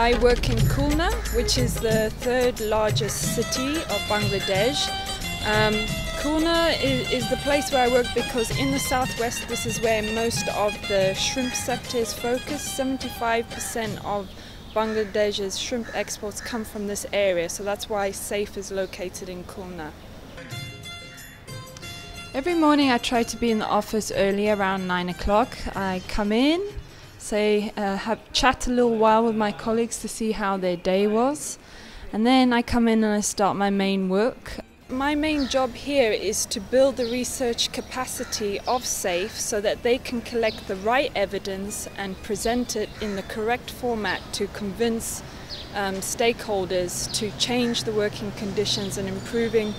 I work in Khulna, which is the third largest city of Bangladesh. Khulna is the place where I work because in the southwest this is where most of the shrimp sector is focused. 75% of Bangladesh's shrimp exports come from this area, so that's why SAFE is located in Khulna. Every morning I try to be in the office early, around 9 o'clock. I come in, chat a little while with my colleagues to see how their day was, and then I come in and I start my main work. My main job here is to build the research capacity of SAFE so that they can collect the right evidence and present it in the correct format to convince stakeholders to change the working conditions and improving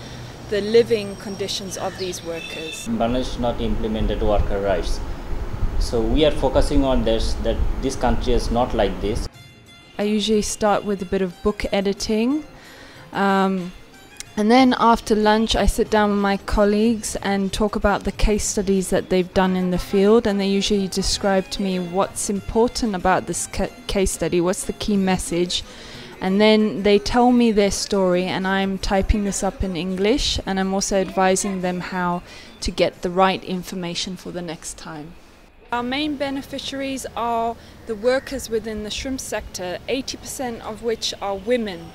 the living conditions of these workers. Bangladesh not implemented worker rights. So we are focusing on this, that this country is not like this. I usually start with a bit of book editing. And then after lunch I sit down with my colleagues and talk about the case studies that they've done in the field, and they usually describe to me what's important about this case study, what's the key message, and then they tell me their story, and I'm typing this up in English, and I'm also advising them how to get the right information for the next time. Our main beneficiaries are the workers within the shrimp sector, 80% of which are women.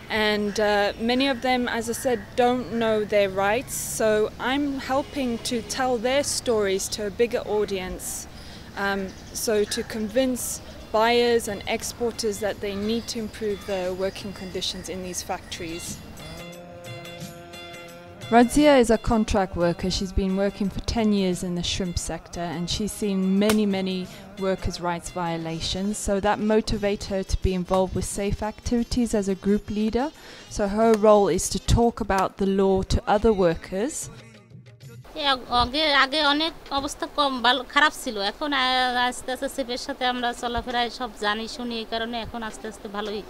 And many of them, as I said, don't know their rights, so I'm helping to tell their stories to a bigger audience, so to convince buyers and exporters that they need to improve their working conditions in these factories. Razia is a contract worker. She's been working for 10 years in the shrimp sector, and she's seen many workers' rights violations, so that motivates her to be involved with SAFE activities as a group leader. So her role is to talk about the law to other workers. আগে অনেক অবস্থা কম ভালো খারাপ ছিল, এখন আস্তে আস্তে সেফের সাথে আমরা চলাফেরায় সব জানি শুনি, এই কারণে এখন আস্তে আস্তে ভালোই।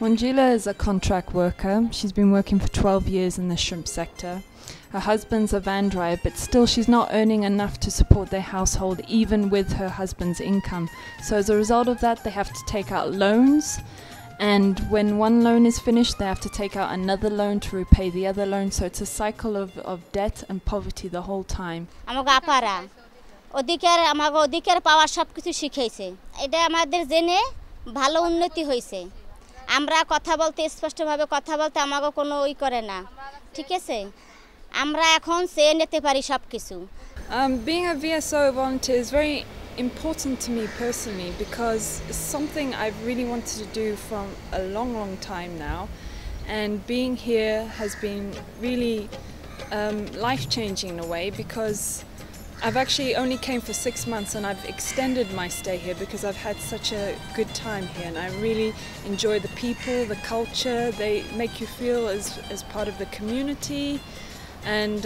Manjula is a contract worker. She's been working for 12 years in the shrimp sector. Her husband's a van driver, but still she's not earning enough to support their household, even with her husband's income. So as a result of that, they have to take out loans, and when one loan is finished, they have to take out another loan to repay the other loan. So it's a cycle of debt and poverty the whole time. আমাগো আপারা অধিকার পাওয়া সবকিছু শিখাইছে, এটা আমাদের জেনে ভালো উন্নতি হয়েছে। আমরা কথা বলতে স্পষ্টভাবে কথা বলতে আমাগো কোনো ওই করে না, ঠিক আছে? আমরা এখন চেয়ে নিতে পারি সবকিছু। Being a VSO volunteer is very important to me personally because it's something I've really wanted to do from a long time now, and being here has been really life-changing in a way, because I've actually only came for 6 months, and I've extended my stay here because I've had such a good time here, and I really enjoy the people, the culture. They make you feel as part of the community, and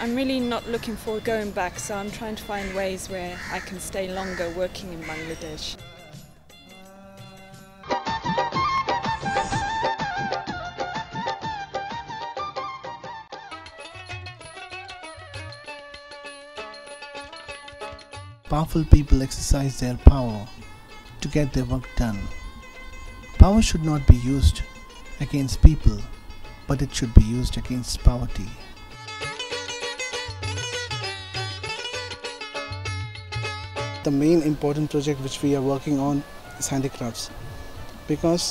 I'm really not looking forward to going back, so I'm trying to find ways where I can stay longer working in Bangladesh. Powerful people exercise their power to get their work done. Power should not be used against people, but it should be used against poverty. The main important project which we are working on is handicrafts, because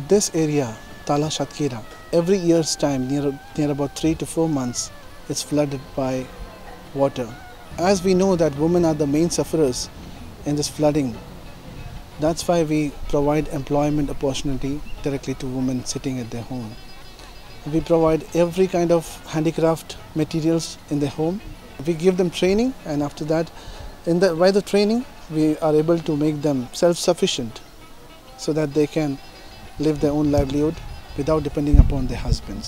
this area, Tala Shatkira, every year's time, near about 3 to 4 months, is flooded by water. As we know that women are the main sufferers in this flooding, that's why we provide employment opportunity directly to women sitting at their home. We provide every kind of handicraft materials in their home. We give them training, and after that, by the training, we are able to make them self-sufficient so that they can live their own livelihood without depending upon their husbands.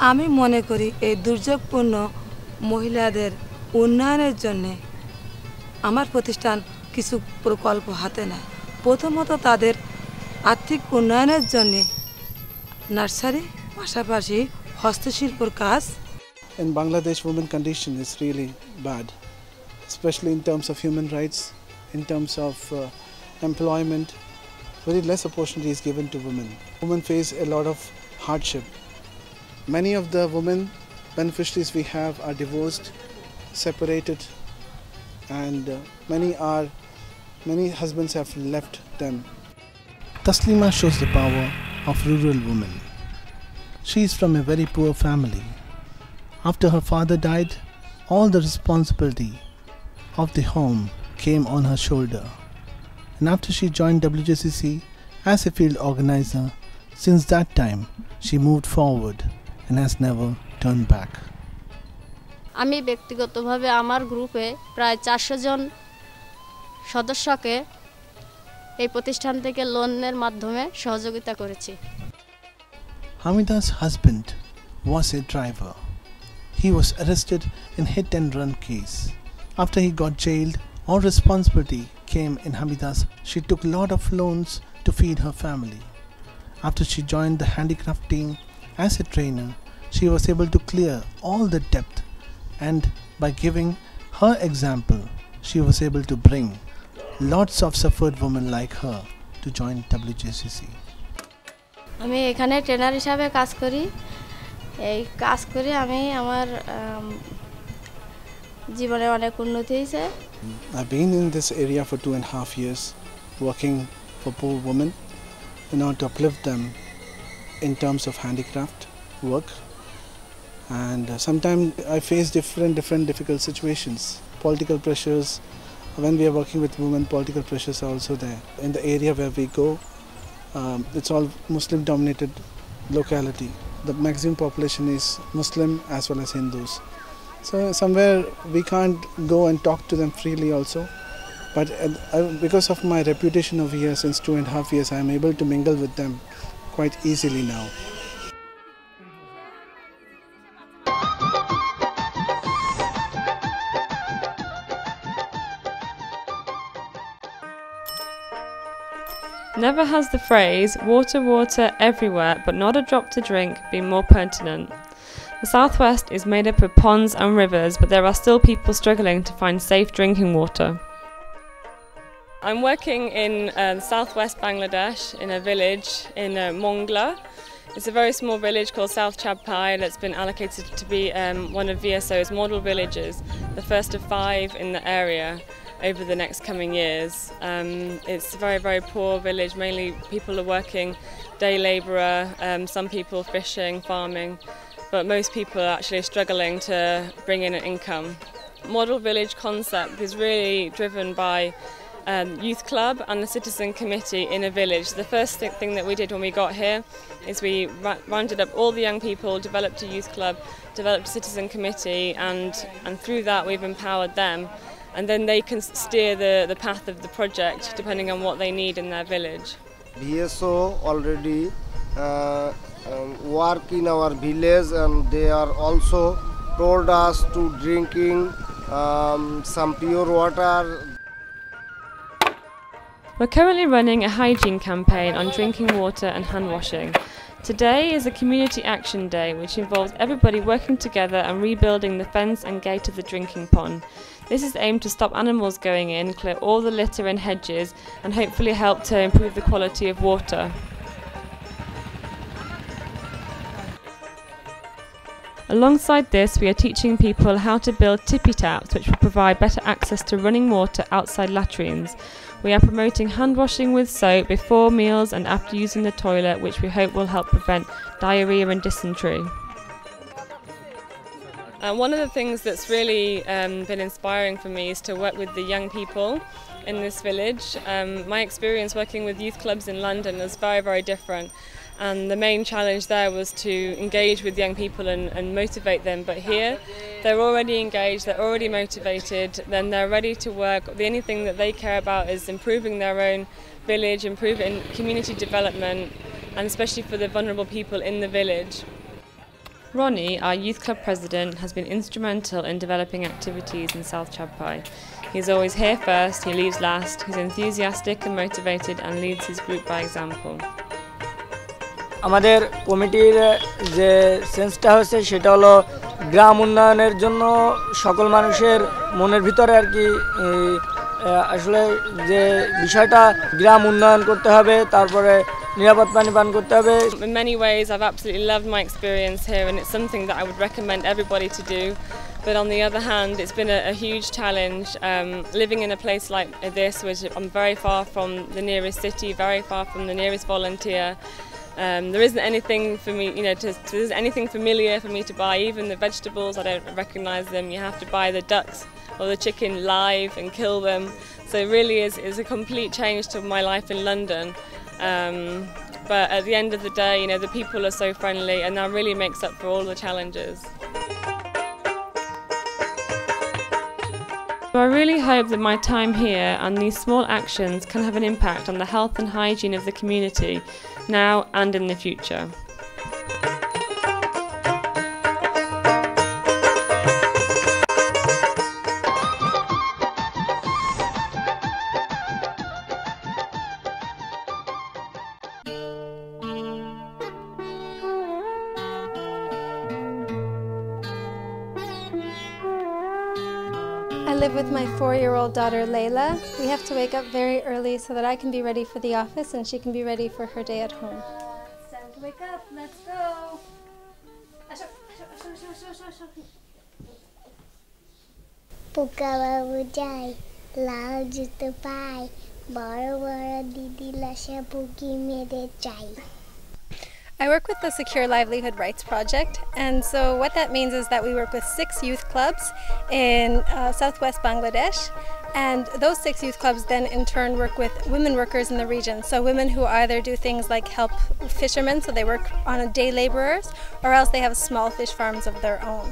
আমি মনে করি এই দুর্যোগপূর্ণ মহিলাদের উন্নয়নের জন্য আমার প্রতিষ্ঠান কিছু প্রকল্প হাতে নেয়। প্রথমত তাদের আর্থিক উন্নয়নের জন্য নার্সারি পাশাপাশি হস্তশিল্পের কাজ। In Bangladesh, women condition is really bad, especially in terms of human rights, in terms of employment. Very less opportunity is given to women. Women face a lot of hardship. Many of the women beneficiaries we have are divorced, separated, and many husbands have left them. Taslima shows the power of rural women. She is from a very poor family. After her father died, all the responsibility of the home came on her shoulder. And after she joined WJCC as a field organizer, since that time she moved forward and has never turned back. আমি ব্যক্তিগতভাবে আমার গ্রুপে প্রায় 400 জন সদস্যকে এই প্রতিষ্ঠান থেকে লোনের মাধ্যমে সহযোগিতা করেছি। Hamida's husband was a driver. He was arrested in hit and run case. After he got jailed, all responsibility came in Hamida's. She took a lot of loans to feed her family. After she joined the handicraft team as a trainer, she was able to clear all the debt, and by giving her example, she was able to bring lots of suffered women like her to join WJCC. আমি এখানে trainer হিসেবে কাজ করি। এই কাজ করে আমি আমার জীবনে অনেক উন্নতি হয়েছে। I've been in this area for 2.5 years, working for poor women in order to uplift them in terms of handicraft work. And sometimes I face different difficult situations, political pressures. When we are working with women, political pressures are also there. In the area where we go, it's all Muslim dominated locality. The maximum population is Muslim as well as Hindus. So somewhere we can't go and talk to them freely also. But because of my reputation over here since 2.5 years, I am able to mingle with them quite easily now. Never has the phrase "water, water everywhere but not a drop to drink" been more pertinent. The southwest is made up of ponds and rivers, but there are still people struggling to find safe drinking water. I'm working in southwest Bangladesh in a village in Mongla. It's a very small village called South Chabpai that's been allocated to be one of VSO's model villages, the first of 5 in the area over the next coming years. It's a very, very poor village. Mainly people are working day labourer, some people fishing, farming, but most people are actually struggling to bring in an income. Model village concept is really driven by youth club and the citizen committee in a village. The first thing that we did when we got here is we rounded up all the young people, developed a youth club, developed a citizen committee, and through that we've empowered them, and then they can steer the path of the project depending on what they need in their village. VSO already work in our village, and they are also told us to drinking some pure water. We're currently running a hygiene campaign on drinking water and hand washing. Today is a community action day which involves everybody working together and rebuilding the fence and gate of the drinking pond. This is aimed to stop animals going in, clear all the litter and hedges, and hopefully help to improve the quality of water. Alongside this, we are teaching people how to build tippy taps which will provide better access to running water outside latrines. We are promoting hand washing with soap before meals and after using the toilet, which we hope will help prevent diarrhoea and dysentery. One of the things that's really been inspiring for me is to work with the young people in this village. My experience working with youth clubs in London is very, very different. And the main challenge there was to engage with young people and motivate them. But here, they're already engaged, they're already motivated, then they're ready to work. The only thing that they care about is improving their own village, improving community development, and especially for the vulnerable people in the village. Ronnie, our youth club president, has been instrumental in developing activities in South Chadpai. He's always here first, he leaves last, he's enthusiastic and motivated and leads his group by example. আমাদের কমিটির যে সেন্সটা হচ্ছে সেটা হলো গ্রাম উন্নয়নের জন্য সকল মানুষের মনের ভিতরে আর কি আসলে যে বিষয়টা গ্রাম উন্নয়ন করতে হবে তারপরে নিরাপদ পানি পান করতে হবে. In many ways I've absolutely loved my experience here, and it's something that I would recommend everybody to do. But on the other hand, it's been a huge challenge living in a place like this, which I'm very far from the nearest city, very far from the nearest volunteer. There isn't anything for me, there's anything familiar for me to buy. Even the vegetables, I don't recognise them. You have to buy the ducks or the chicken live and kill them. So it really is a complete change to my life in London. But at the end of the day, the people are so friendly, and that really makes up for all the challenges. So I really hope that my time here and these small actions can have an impact on the health and hygiene of the community, now and in the future. I live with my 4-year-old daughter Layla. We have to wake up very early so that I can be ready for the office and she can be ready for her day at home. It's time to wake up, let's go! Puka babu jai, lao juto pai, baro baro didi lasha puki mere chai. I work with the Secure Livelihood Rights Project, and so what that means is that we work with 6 youth clubs in southwest Bangladesh, and those 6 youth clubs then in turn work with women workers in the region, so women who either do things like help fishermen, so they work on day laborers, or else they have small fish farms of their own.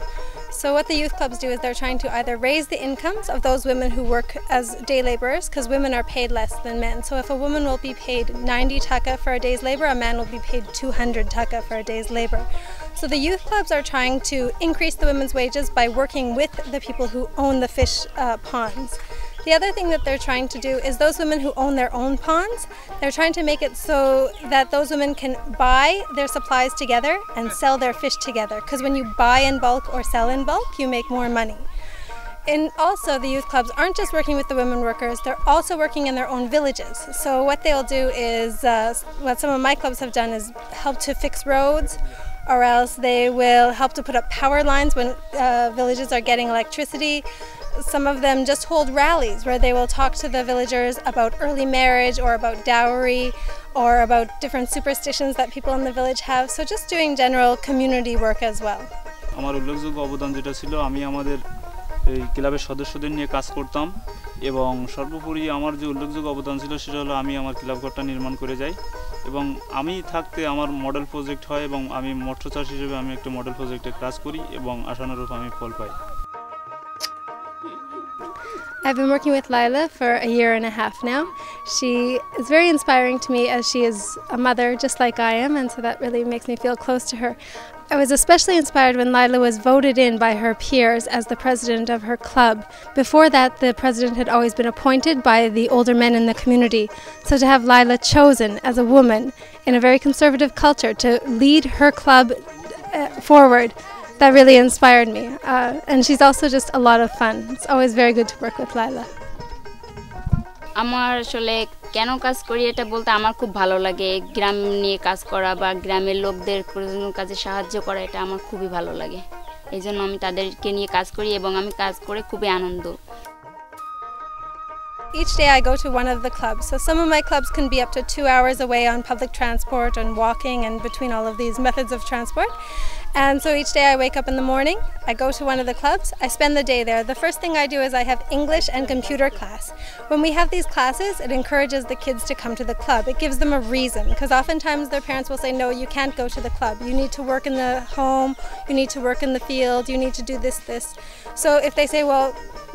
So what the youth clubs do is they're trying to either raise the incomes of those women who work as day laborers, because women are paid less than men. So if a woman will be paid 90 taka for a day's labor, a man will be paid 200 taka for a day's labor. So the youth clubs are trying to increase the women's wages by working with the people who own the fish ponds. The other thing that they're trying to do is those women who own their own ponds, they're trying to make it so that those women can buy their supplies together and sell their fish together. Because when you buy in bulk or sell in bulk, you make more money. And also the youth clubs aren't just working with the women workers, they're also working in their own villages. So what they'll do is, what some of my clubs have done is help to fix roads, or else they will help to put up power lines when villages are getting electricity. Some of them just hold rallies where they will talk to the villagers about early marriage or about dowry or about different superstitions that people in the village have. So just doing general community work as well. আমার উল্লেখযোগ্য অবদান যেটা ছিল, আমি আমাদের এই ক্লাবের সদস্যদের নিয়ে কাজ করতাম এবং সর্বোপরি আমার যে উল্লেখযোগ্য অবদান ছিল সেটা হলো আমি আমার ক্লাব ঘরটা নির্মাণ করে যাই এবং আমি থাকতে আমার মডেল প্রজেক্ট হয় এবং আমি মৎস্য চাষ হিসেবে আমি একটা মডেল প্রজেক্টে কাজ করি এবং আশানুরূপ আমি ফল পাই। I've been working with Lila for a year and a half now. She is very inspiring to me as she is a mother just like I am, and so that really makes me feel close to her. I was especially inspired when Lila was voted in by her peers as the president of her club. Before that, the president had always been appointed by the older men in the community. So to have Lila chosen as a woman in a very conservative culture to lead her club forward, that really inspired me. And she's also just a lot of fun. It's always very good to work with Lila. আমার আসলে কেন কাজ করি এটা বলতে আমার খুব ভালো লাগে। গ্রাম নিয়ে কাজ করা বা গ্রামের লোকদের কোনো কাজে সাহায্য করা এটা আমার খুবই ভালো লাগে। এইজন্য আমি তাদেরকে নিয়ে কাজ করি এবং আমি কাজ করে খুবই আনন্দ। Each day I go to one of the clubs. So some of my clubs can be up to 2 hours away on public transport and walking and between all of these methods of transport. And so each day I wake up in the morning, I go to one of the clubs, I spend the day there. The first thing I do is I have English and computer class. When we have these classes, it encourages the kids to come to the club. It gives them a reason, because oftentimes their parents will say, no, you can't go to the club. You need to work in the home, you need to work in the field, you need to do this. So if they say, well,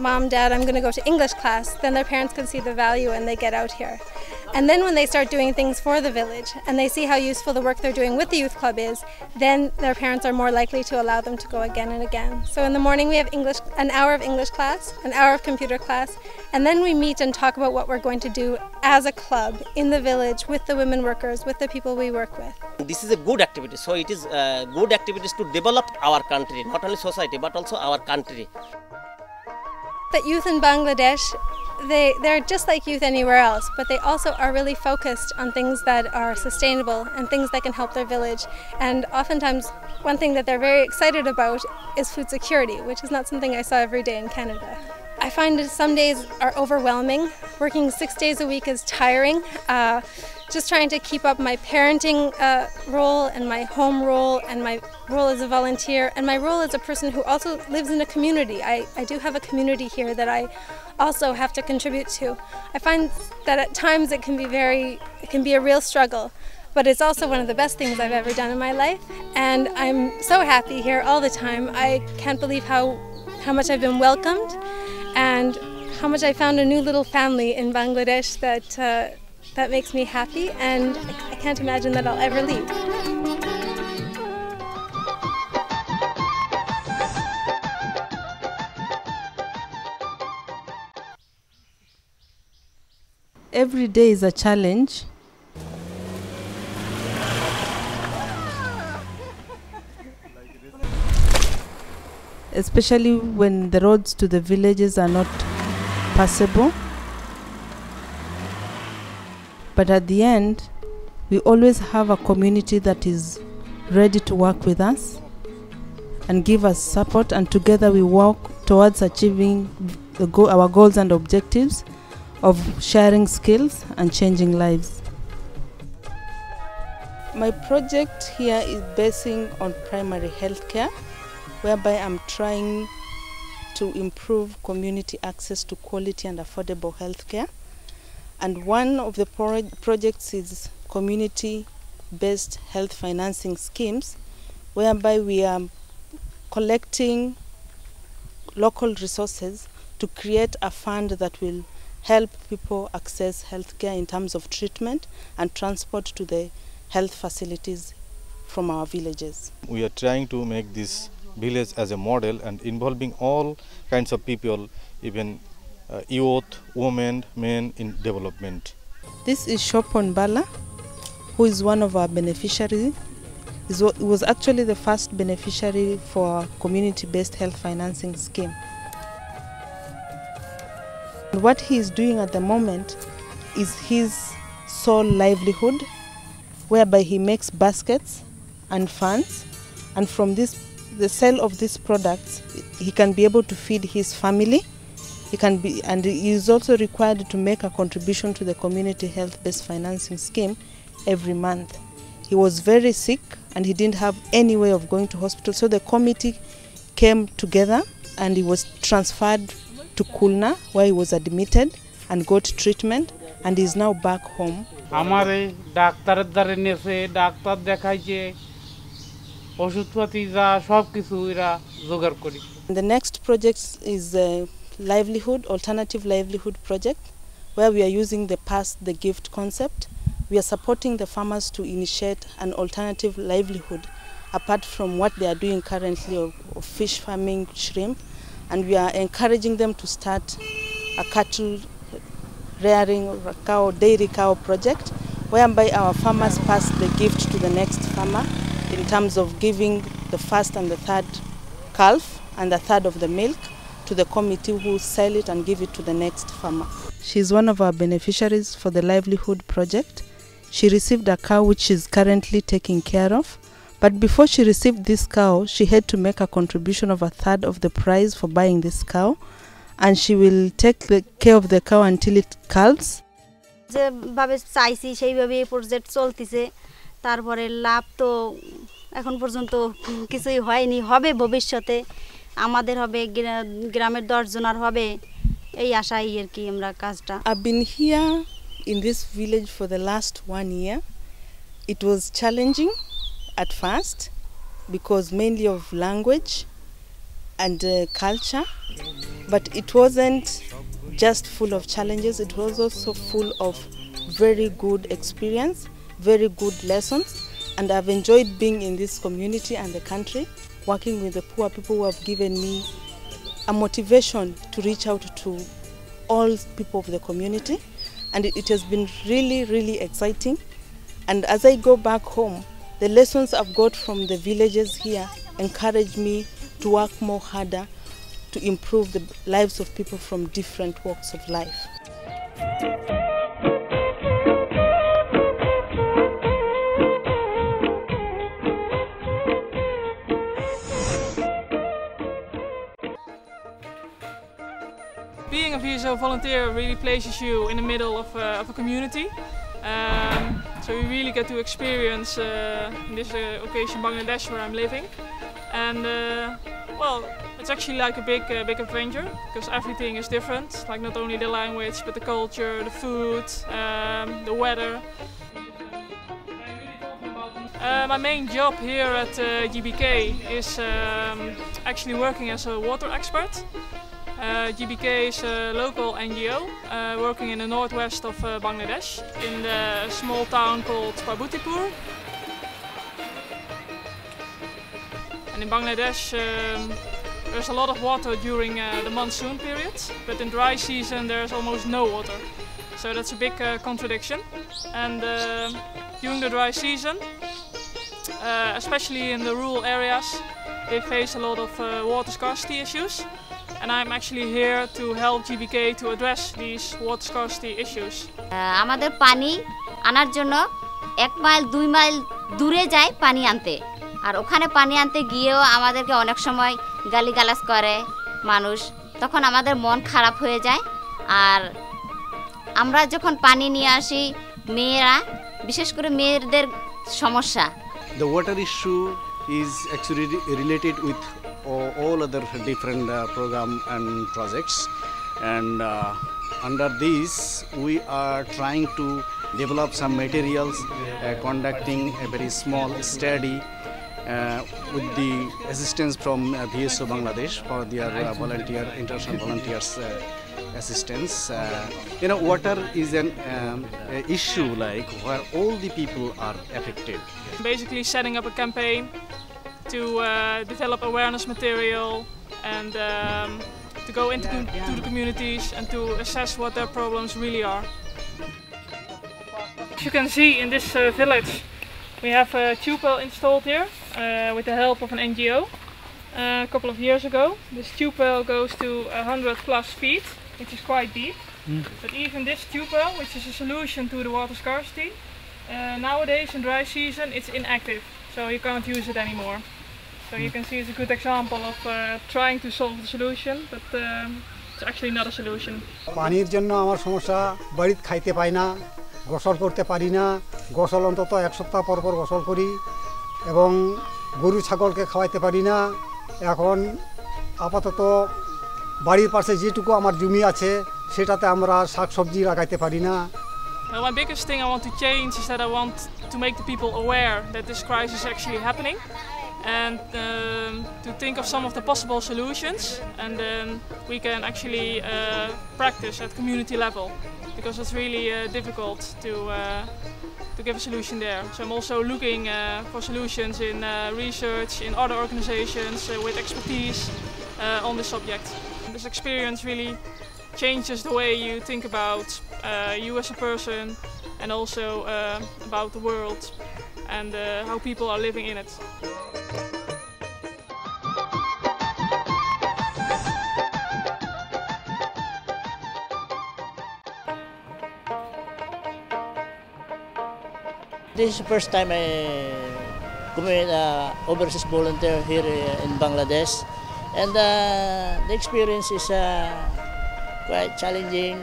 Mom, Dad, I'm going to go to English class, then their parents can see the value and they get out here. And then when they start doing things for the village and they see how useful the work they're doing with the youth club is, then their parents are more likely to allow them to go again and again. So in the morning we have an hour of English class, an hour of computer class, and then we meet and talk about what we're going to do as a club in the village with the women workers, with the people we work with. This is a good activity, so it is good activities to develop our country, not only society but also our country. The youth in Bangladesh, they're just like youth anywhere else, but they also are really focused on things that are sustainable and things that can help their village. And oftentimes, one thing that they're very excited about is food security, which is not something I saw every day in Canada. I find that some days are overwhelming. Working 6 days a week is tiring. Just trying to keep up my parenting role and my home role and my role as a volunteer and my role as a person who also lives in a community. I do have a community here that I also have to contribute to. I find that at times it can be a real struggle, but it's also one of the best things I've ever done in my life, and I'm so happy here all the time. I can't believe how much I've been welcomed and how much I found a new little family in Bangladesh that makes me happy, and I can't imagine that I'll ever leave. Every day is a challenge. Especially when the roads to the villages are not passable. But at the end, we always have a community that is ready to work with us and give us support, and together we work towards achieving our goals and objectives of sharing skills and changing lives. My project here is basing on primary health care, whereby I'm trying to improve community access to quality and affordable health care. And one of the projects is community-based health financing schemes, whereby we are collecting local resources to create a fund that will help people access healthcare in terms of treatment and transport to the health facilities from our villages. We are trying to make this village as a model and involving all kinds of people, even youth, women, men in development. This is Shopon Bala, who is one of our beneficiaries. He was actually the first beneficiary for our community-based health financing scheme. What he is doing at the moment is his sole livelihood, whereby he makes baskets and funds, and from the sale of these products, he can be able to feed his family. And he is also required to make a contribution to the community health-based financing scheme every month. He was very sick and he didn't have any way of going to hospital, so the committee came together and he was transferred to Kulna, where he was admitted and got treatment, and is now back home. The next project is a alternative livelihood project, where we are using the pass the gift concept. We are supporting the farmers to initiate an alternative livelihood apart from what they are doing currently of fish farming, shrimp, and we are encouraging them to start a cattle rearing or dairy cow project, whereby our farmers pass the gift to the next farmer in terms of giving the first and the third calf and the third of the milk to the committee who sell it and give it to the next farmer. She is one of our beneficiaries for the livelihood project. She received a cow which she is currently taking care of. But before she received this cow, she had to make a contribution of a third of the price for buying this cow, and she will take care of the cow until it calves. যেভাবে চাইছি সেইভাবে এই project চলতেছে, তারপরে লাভ তো এখন পর্যন্ত কিছুই হয়নি, হবে ভবিষ্যতে আমাদের হবে, গ্রামের 10 জনের হবে, এই আশাই আর কি আমরা কাজটা। I've been here in this village for the last 1 year. It was challenging at first because mainly of language and culture, but it wasn't just full of challenges, it was also full of very good experience, very good lessons, and I've enjoyed being in this community and the country, working with the poor people who have given me a motivation to reach out to all people of the community, and it has been really, really exciting. And as I go back home, the lessons I've got from the villages here encourage me to work more harder to improve the lives of people from different walks of life. Being a VSO volunteer really places you in the middle of a community. So you really get to experience, in this occasion, Bangladesh, where I'm living. And well, it's actually like a big adventure, because everything is different, like not only the language, but the culture, the food, the weather. My main job here at GBK is actually working as a water expert. GBK is a local NGO working in the northwest of Bangladesh, in the small town called Parbutipur. And in Bangladesh there's a lot of water during the monsoon period, but in dry season there's almost no water. So that's a big contradiction. And during the dry season, especially in the rural areas, they face a lot of water scarcity issues. And I'm actually here to help GBK to address these water scarcity issues. আমাদের পানি আনার জন্য 1 mile 2 mile দূরে যায় পানি আনতে, আর ওখানে পানি আনতে গিয়েও আমাদেরকে অনেক সময় গালিগালাজ করে মানুষ, তখন আমাদের মন খারাপ হয়ে যায়। আর আমরা যখন পানি নিয়ে আসি, মেয়েরা বিশেষ করে মেয়েদের সমস্যা। The water issue is actually related with all other different program and projects, and under these we are trying to develop some materials, conducting a very small study with the assistance from VSO Bangladesh for their international volunteers assistance. Water is an issue like where all the people are affected. Basically setting up a campaign to develop awareness material and to go into the communities and to assess what their problems really are. As you can see, in this village we have a tube well installed here with the help of an NGO a couple of years ago. This tube well goes to 100+ feet, which is quite deep. But even this tube well, which is a solution to the water scarcity, nowadays in dry season it's inactive, so you can't use it anymore. So you can see it's a good example of trying to solve the solution, but it's actually not a solution. পানির জন্য আমার সমস্যা, বাড়িতে খাইতে পাই না, গোসল করতে পারি না, গোসল অন্তত 1 সপ্তাহ পর পর গোসল করি, এবং গরু ছাগলকে খাওয়াইতে পারি না, এখন আপাতত বাড়ির পাশে যেটুকু আমার জমি আছে সেটাতে আমরা শাকসবজি লাগাইতে পারি না। My biggest thing I want to change is that I want to make the people aware that this crisis is actually happening and to think of some of the possible solutions, and then we can actually practice at community level, because it's really difficult to give a solution there. So I'm also looking for solutions in research, in other organizations with expertise on this subject. This experience really changes the way you think about you as a person, and also about the world and how people are living in it. This is the first time I commit overseas volunteer here in Bangladesh, and the experience is quite challenging.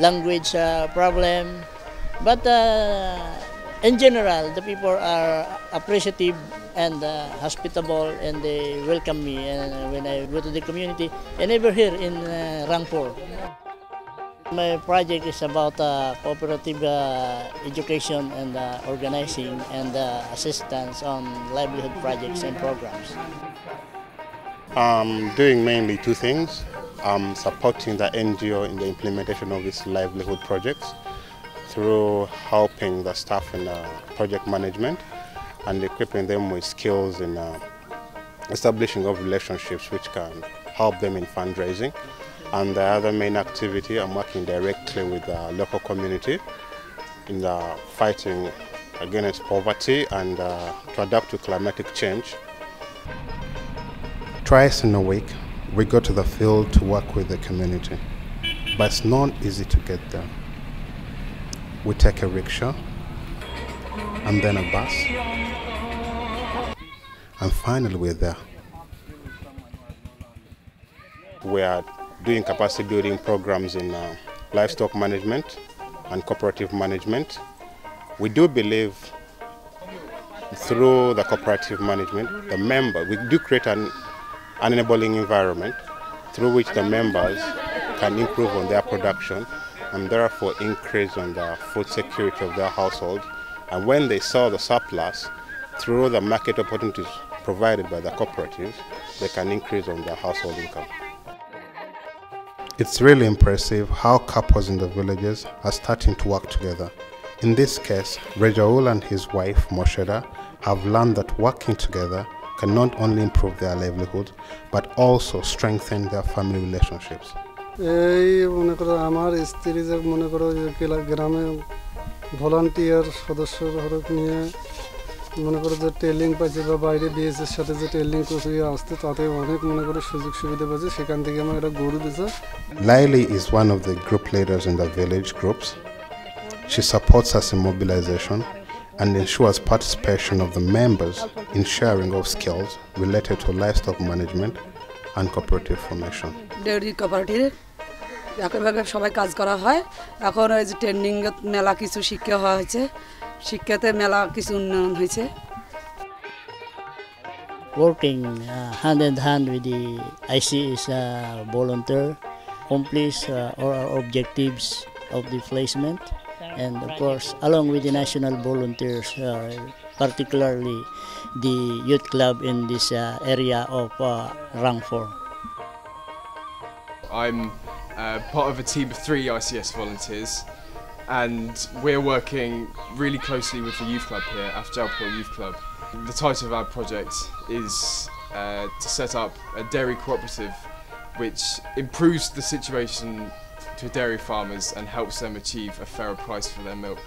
Language problem, but in general the people are appreciative and hospitable, and they welcome me when I go to the community, and ever here in Rangpur. My project is about cooperative education and organizing and assistance on livelihood projects and programs. I'm doing mainly two things. I'm supporting the NGO in the implementation of its livelihood projects through helping the staff in project management and equipping them with skills in establishing of relationships which can help them in fundraising. And the other main activity, I'm working directly with the local community in the fighting against poverty and to adapt to climatic change. Twice in a week, we go to the field to work with the community, but it's not easy to get there. We take a rickshaw and then a bus, and finally we're there. We are doing capacity building programs in livestock management and cooperative management. We do believe through the cooperative management, we do create an enabling environment through which the members can improve on their production and therefore increase on the food security of their household. And when they sell the surplus, through the market opportunities provided by the cooperatives, they can increase on their household income. It's really impressive how couples in the villages are starting to work together. In this case, Rejaul and his wife Mosheda have learned that working together can not only improve their livelihood but also strengthen their family relationships. এই মনে করো আমার স্ত্রী যে মনে করো গ্রামে volunteer সদস্যরা নিয়ে মনে করো যে ট্রেনিং পাইছে বা বাইরে বিএসএর সাথে যে ট্রেনিং করছে আসতে তাতে অনেক মনে করো সুযোগ সুবিধা পাচ্ছে সেখান থেকে আমার একটা গরু দিছে। Laili is one of the group leaders in the village groups. She supports us in mobilization and ensures participation of the members in sharing of skills related to livestock management and cooperative formation. Dairy cooperative একইভাবে সবাই কাজ করা হয়। এখন এই যে training মেলা কিছু শিক্ষা হয়েছে, শিক্ষাতে মেলা কিছু উন্নয়ন হয়েছে। Working hand in hand with the IC's volunteer, complete all our objectives of the placement, and of course along with the national volunteers, particularly the youth club in this area of Rangpur. I'm part of a team of 3 ICS volunteers, and we're working really closely with the youth club here, Afjalpur Youth Club. The title of our project is to set up a dairy cooperative which improves the situation to dairy farmers and helps them achieve a fairer price for their milk.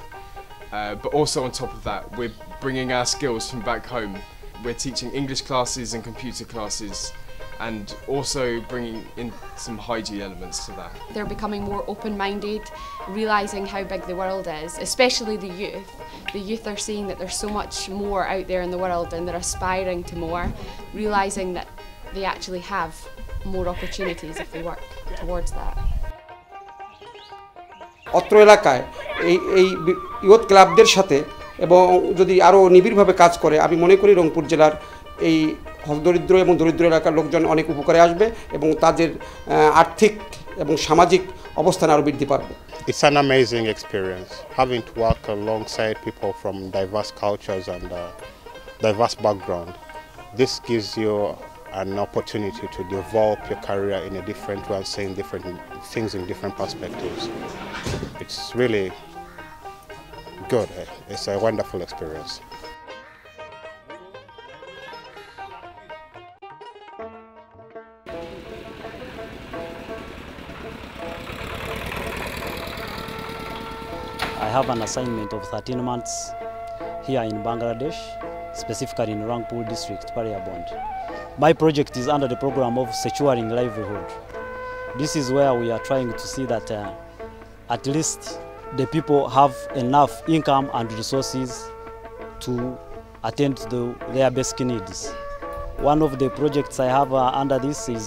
But also on top of that, we're bringing our skills from back home. We're teaching English classes and computer classes, and also bringing in some hygiene elements to that. They're becoming more open-minded, realising how big the world is, especially the youth. The youth are seeing that there's so much more out there in the world and they're aspiring to more, realising that they actually have more opportunities if they work towards that. অত্র এলাকায় এই youth ক্লাবদের সাথে এবং যদি আরও নিবিড়ভাবে কাজ করে, আমি মনে করি রংপুর জেলার এই দরিদ্র এবং দরিদ্র এলাকার লোকজন অনেক উপকারে আসবে এবং তাদের আর্থিক এবং সামাজিক অবস্থান আরও বৃদ্ধি পাবে। It's an amazing experience having to work alongside people from diverse cultures and diverse background. This gives you an opportunity to develop your career in a different way and seeing different things in different perspectives. It's really good. It's a wonderful experience. I have an assignment of 13 months here in Bangladesh, specifically in Rangpur district, Pariabond. My project is under the program of securing livelihood. This is where we are trying to see that at least the people have enough income and resources to attend to their basic needs. One of the projects I have under this is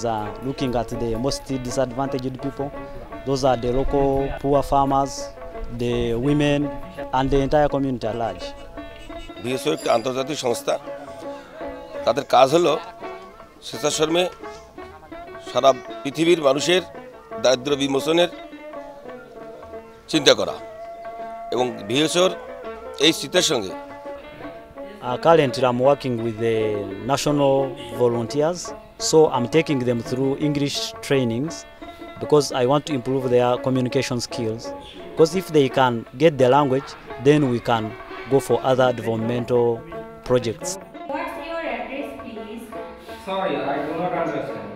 looking at the most disadvantaged people. Those are the local poor farmers, the women and the entire community at large. BSO একটা আন্তর্জাতিক সংস্থা, তাদের কাজ হলো স্বেচ্ছাশ্রমে সারা পৃথিবীর মানুষের দারিদ্র বিমোচনের চিন্তা করা এবং BSOর এই চিন্তার সঙ্গে Currently I'm working with the national volunteers, so I'm taking them through English trainings because I want to improve their communication skills. Because if they can get the language, then we can go for other developmental projects. What's your address, please? Sorry, I do not understand.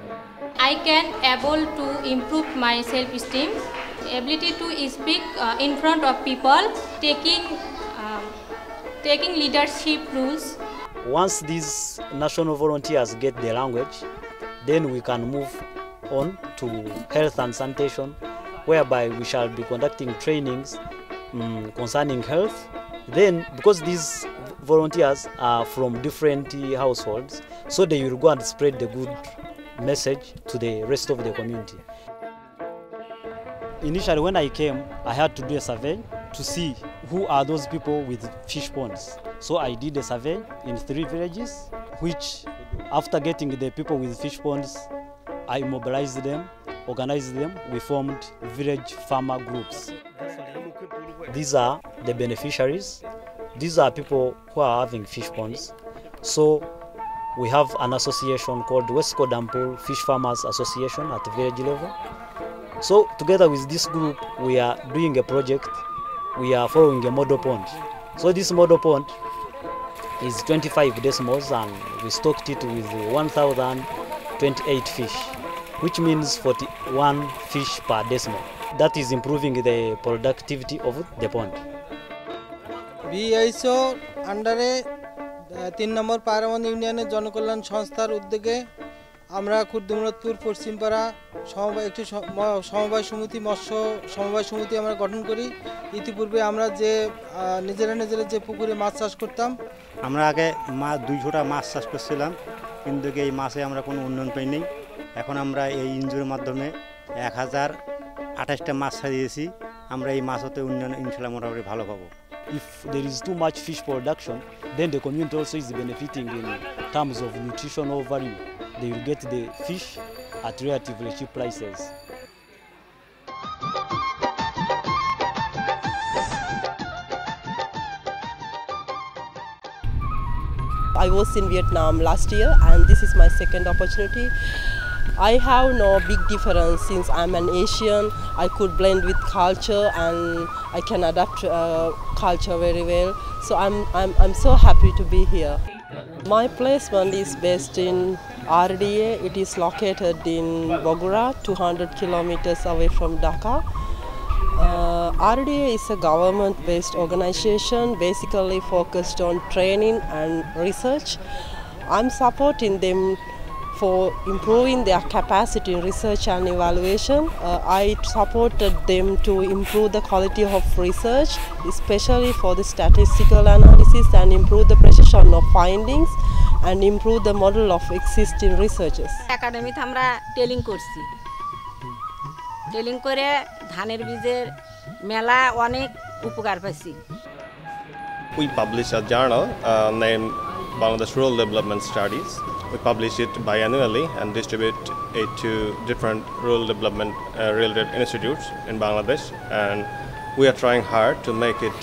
I can able to improve my self-esteem, ability to speak in front of people, taking leadership roles. Once these national volunteers get the language, then we can move on to health and sanitation, whereby we shall be conducting trainings concerning health. Then, because these volunteers are from different households, so they will go and spread the good message to the rest of the community. Initially, when I came, I had to do a survey to see who are those people with fish ponds. So I did a survey in 3 villages, which after getting the people with fish ponds, I mobilized them, organized them, we formed village farmer groups. These are the beneficiaries. These are people who are having fish ponds. So we have an association called West Kodampur Fish Farmers Association at the village level. So together with this group, we are doing a project. We are following a model pond. So this model pond is 25 decimals and we stocked it with 1,028 fish, which means 41 fish per decimal. That is improving the productivity of the pond. BSO আন্ডারে 3 নম্বর পায়রাবন্দ ইউনিয়নের জনকল্যাণ সংস্থার উদ্যোগে আমরা খুরদুমরতপুর পশ্চিমপাড়া একটি সমবায় সমিতি মৎস্য সমবায় সমিতি আমরা গঠন করি। ইতিপূর্বে আমরা যে নিজেরা যে পুকুরে মাছ চাষ করতাম, আমরা আগে 200টা মাছ চাষ করছিলাম, কিন্তু এই মাছে আমরা কোনো উন্নয়ন পাইনি। এখন আমরা এই এনজিওর মাধ্যমে 1028টা মাছ ছাড়িয়েছি। আমরা এই মাছতে উন্নয়ন ইনশাআল্লাহ মোটামুটি ভালো পাবো। If there is too much fish production, then the community also is benefiting in terms of nutritional value. They will get the fish at relatively cheap prices. I was in Vietnam last year and this is my second opportunity. I have no big difference since I'm an Asian. I could blend with culture and I can adapt culture very well. So I'm so happy to be here. My placement is based in RDA. It is located in Bogora, 200 kilometers away from Dhaka. RDA is a government-based organization basically focused on training and research. I'm supporting them for improving their capacity in research and evaluation. I supported them to improve the quality of research, especially for the statistical analysis and improve the precision of findings and improve the model of existing researches. Academy আমরা telling করছি, telling করে ধানের বীজের মেলা অনেক উপকার পাইছি। We publish a journal named Bangladesh Rural Development Studies. We publish it biannually and distribute it to different rural development related institutes in Bangladesh, and we are trying hard to make it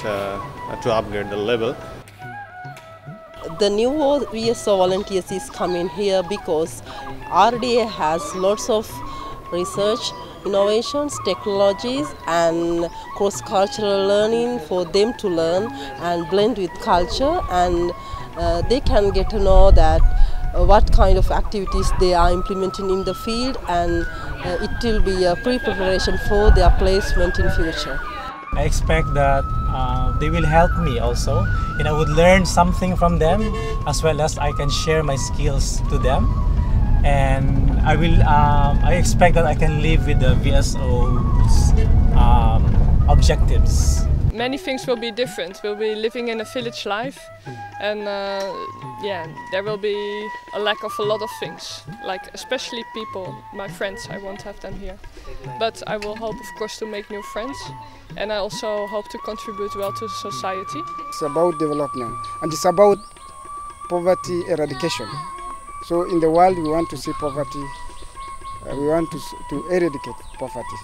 to upgrade the level. The new VSO volunteers is coming here because RDA has lots of research, innovations, technologies and cross-cultural learning for them to learn and blend with culture, and they can get to know that what kind of activities they are implementing in the field, and it will be a pre-preparation for their placement in future. I expect that they will help me also, and I would learn something from them as well as I can share my skills to them, and I expect that I can live with the VSO's objectives. Many things will be different. We'll be living in a village life, and yeah, there will be a lack of a lot of things, like especially people, my friends. I won't have them here, but I will hope, of course, to make new friends, and I also hope to contribute well to society. It's about development, and it's about poverty eradication. So in the world, we want to see poverty. We want to eradicate poverty.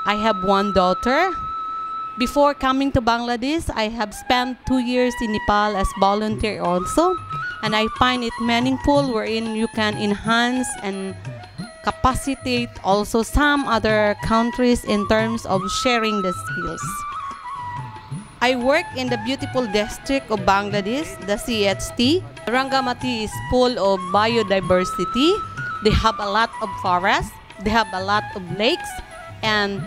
I have one daughter. Before coming to Bangladesh, I have spent 2 years in Nepal as volunteer also, and I find it meaningful wherein you can enhance and capacitate also some other countries in terms of sharing the skills. I work in the beautiful district of Bangladesh, the CHT. Rangamati is full of biodiversity. They have a lot of forests, they have a lot of lakes, and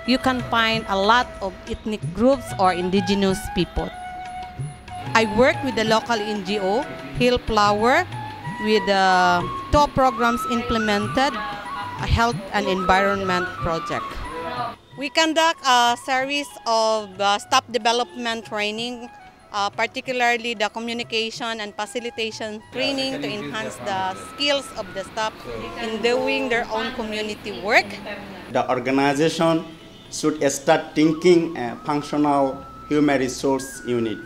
you can find a lot of ethnic groups or indigenous people. I work with the local NGO, Hillflower, with the 2 programs implemented, a health and environment project. We conduct a series of staff development training, particularly the communication and facilitation training to enhance the skills of the staff in doing their own community work. The organization should start thinking a functional human resource unit.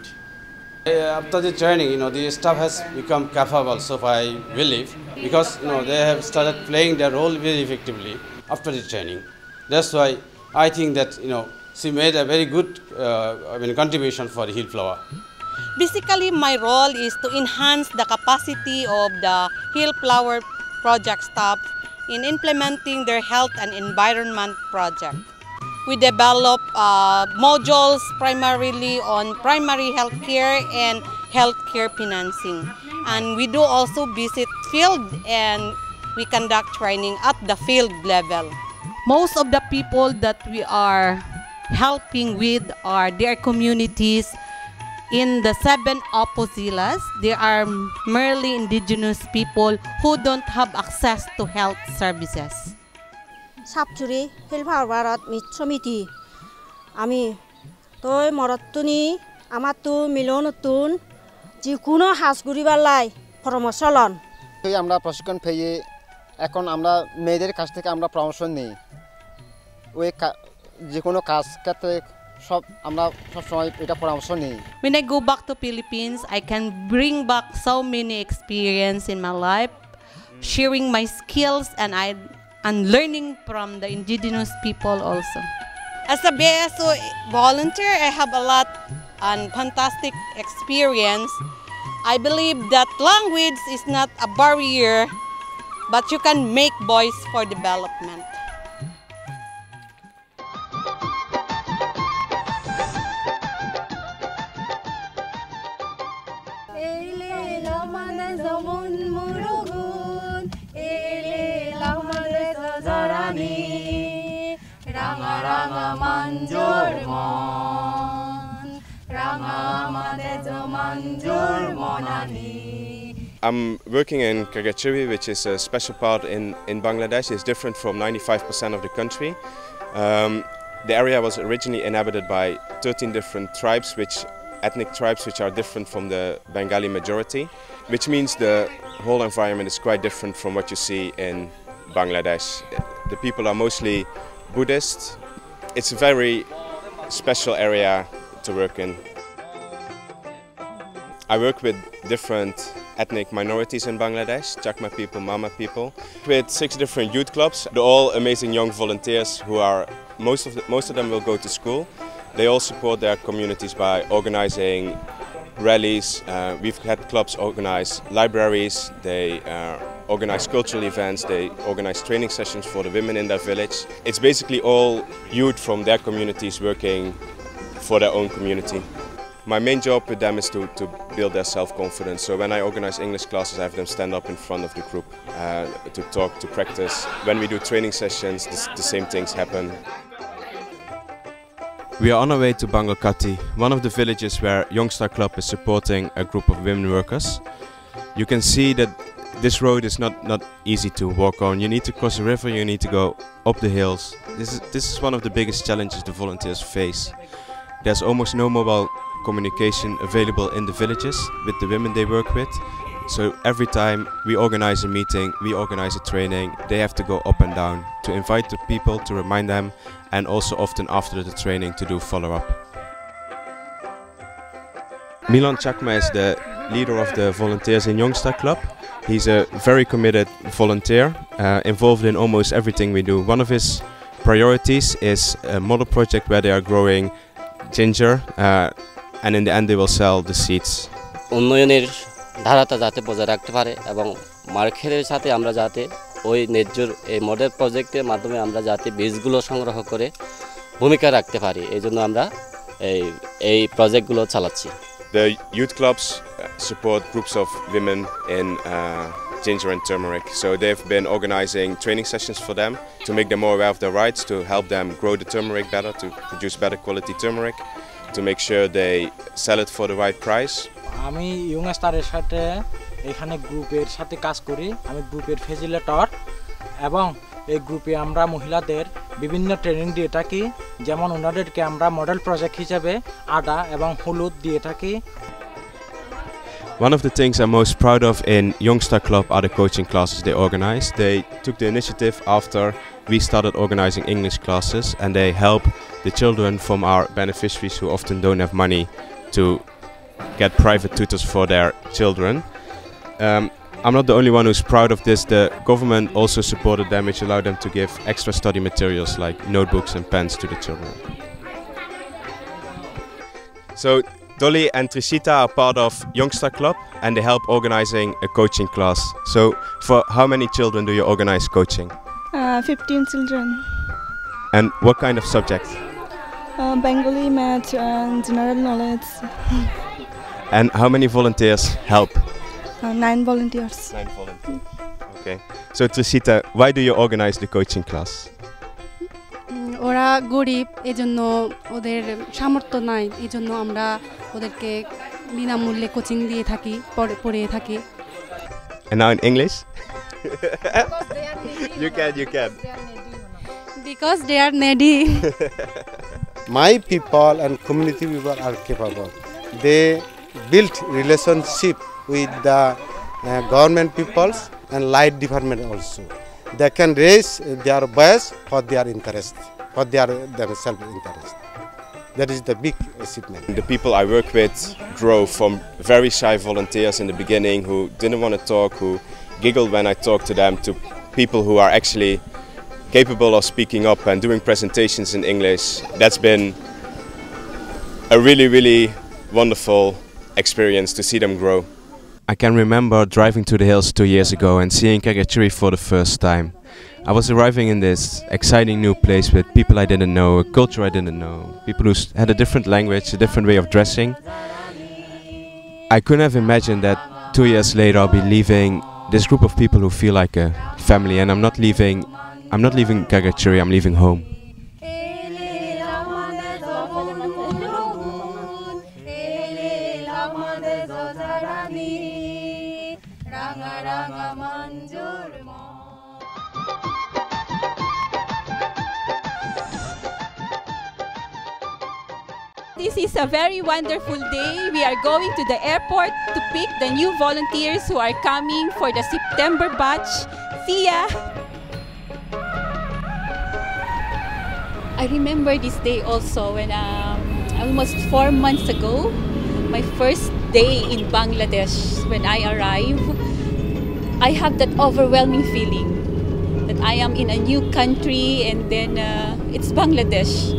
After the training, the staff has become capable, so I believe, because they have started playing their role very effectively after the training. That's why I think that she made a very good contribution for the Hillflower. Basically, my role is to enhance the capacity of the Hillflower project staff in implementing their health and environment project. We develop modules primarily on primary health care and healthcare financing. And we do also visit field, and we conduct training at the field level. Most of the people that we are helping with are their communities in the 7 opozilas. They are merely indigenous people who don't have access to health services. সাপচুরি হিলফ্লাওয়ার Bharat সমিতি আমি তই মরতুনি আমার তো মিলনতুন যিকোনো হাঁসগুড়িবার লাই পরামর্শ loan. আমরা প্রশিক্ষণ পেয়ে এখন আমরা মেয়েদের কাছ থেকে আমরা পরামর্শ নিই, ওই যে কোনো কাজ ক্ষেত্রে সব আমরা সবসময় এটা পরামর্শ নিই। When I go back to Philippines, I can bring back so many experience in my life, sharing my skills and learning from the indigenous people also. As a BSO volunteer, I have a lot and fantastic experience. I believe that language is not a barrier, but you can make voice for development. I'm working in Kagachiri, which is a special part in Bangladesh. It's different from 95% of the country. The area was originally inhabited by 13 different tribes, which ethnic tribes which are different from the Bengali majority, which means the whole environment is quite different from what you see in Bangladesh. The people are mostly Buddhist. It's a very special area to work in. I work with different ethnic minorities in Bangladesh, Chakma people, Mama people, with 6 different youth clubs. They're all amazing young volunteers who are, most of them will go to school. They all support their communities by organizing rallies. We've had clubs organize libraries, they organize cultural events, they organize training sessions for the women in their village. It's basically all youth from their communities working for their own community. My main job with them is to build their self-confidence. So when I organize English classes, I have them stand up in front of the group to talk, to practice. When we do training sessions, the same things happen. We are on our way to Bangalkati, one of the villages where Youngstar Club is supporting a group of women workers. You can see that this road is not easy to walk on. You need to cross a river, you need to go up the hills. This is one of the biggest challenges the volunteers face. There's almost no mobile communication available in the villages with the women they work with. So every time we organize a meeting, we organize a training, they have to go up and down to invite the people, to remind them, and also often after the training to do follow-up. Milan Chakma is the leader of the volunteers in Youngstar Club. He's a very committed volunteer, involved in almost everything we do. One of his priorities is a model project where they are growing ginger, and in the end they will sell the seeds. ধারাটা যাতে বজায় রাখতে পারে এবং মার্কেটের সাথে আমরা যাতে ওই ন্যায্যর এই মডেল প্রজেক্টের মাধ্যমে আমরা যাতে বীজগুলো সংগ্রহ করে ভূমিকা রাখতে পারি এইজন্য আমরা এই প্রজেক্টগুলো চালাচ্ছি। The youth clubs support groups of women in ginger and turmeric. So they've been organizing training sessions for them to make them more aware of their rights, to help them grow the turmeric better, to produce better quality turmeric, to make sure they sell it for the right price. আমি ইয়ংস্টারের সাথে এখানে গ্রুপের সাথে কাজ করি। আমি গ্রুপের facilitator এবং এই গ্রুপে আমরা মহিলাদের বিভিন্ন ট্রেনিং দিয়ে থাকি, যেমন ওনাদেরকে আমরা মডেল প্রজেক্ট হিসেবে আদা এবং হলুদ দিয়ে থাকি। One of the things I'm most proud of in Youngstar Club are the coaching classes they organize. They took the initiative after we started organizing English classes, and they help the children from our beneficiaries who often don't have money to get private tutors for their children. I'm not the only one who's proud of this. The government also supported them, which allowed them to give extra study materials like notebooks and pens to the children. So Dolly and Trishita are part of Youngstar Club, and they help organizing a coaching class. So for how many children do you organize coaching? 15 children. And what kind of subjects? Bengali, math and general knowledge. And how many volunteers help? 9 volunteers. 9 volunteers. Okay. So Trishita, why do you organize the coaching class? ওরা গরিব, এজন্য ওদের সামর্থ্য নাই, এজন্য আমরা ওদেরকে বিনামূল্যে কোচিং দিয়ে থাকি, পড়িয়ে থাকি। And now in English? You can. Because they are needy. My people and community people are capable. They built relationship with the government peoples and light department also. They can raise their voice for their interest, for their self-interest. That is the big achievement. The people I work with grow from very shy volunteers in the beginning who didn't want to talk, who giggled when I talked to them, to people who are actually capable of speaking up and doing presentations in English. That's been a really, really wonderful experience to see them grow. I can remember driving to the hills 2 years ago and seeing Kagachuri for the first time. I was arriving in this exciting new place with people I didn't know, a culture I didn't know, people who had a different language, a different way of dressing. I couldn't have imagined that 2 years later I'll be leaving this group of people who feel like a family, and I'm not leaving Kagachuri, I'm leaving home. this is a very wonderful day. We are going to the airport to pick the new volunteers who are coming for the September batch. See ya! I remember this day also when almost 4 months ago, my first day in Bangladesh. When I arrived, I have that overwhelming feeling that I am in a new country, and then it's Bangladesh.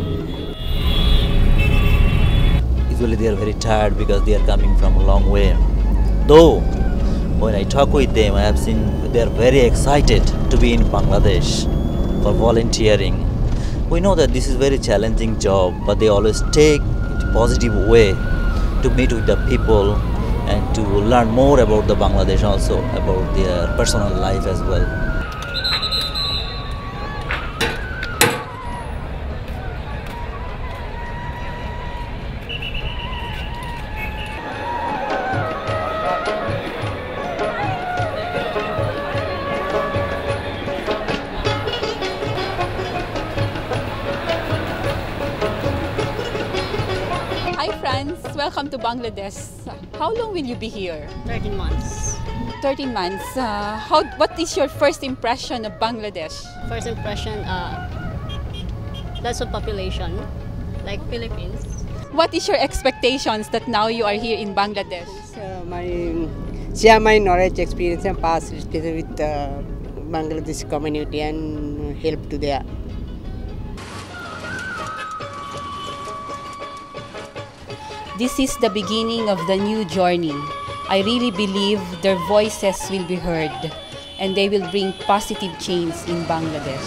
Usually they are very tired because they are coming from a long way. Though, when I talk with them, I have seen they are very excited to be in Bangladesh for volunteering. We know that this is a very challenging job, but they always take it a positive way to meet with the people and to learn more about the Bangladesh, also about their personal life as well. Welcome to Bangladesh. How long will you be here? 13 months. 13 months. What is your first impression of Bangladesh? First impression, lots of population, like Philippines. What is your expectations that now you are here in Bangladesh? Share my knowledge, experience and past history with the Bangladesh community and help to their. This is the beginning of the new journey. I really believe their voices will be heard and they will bring positive change in Bangladesh.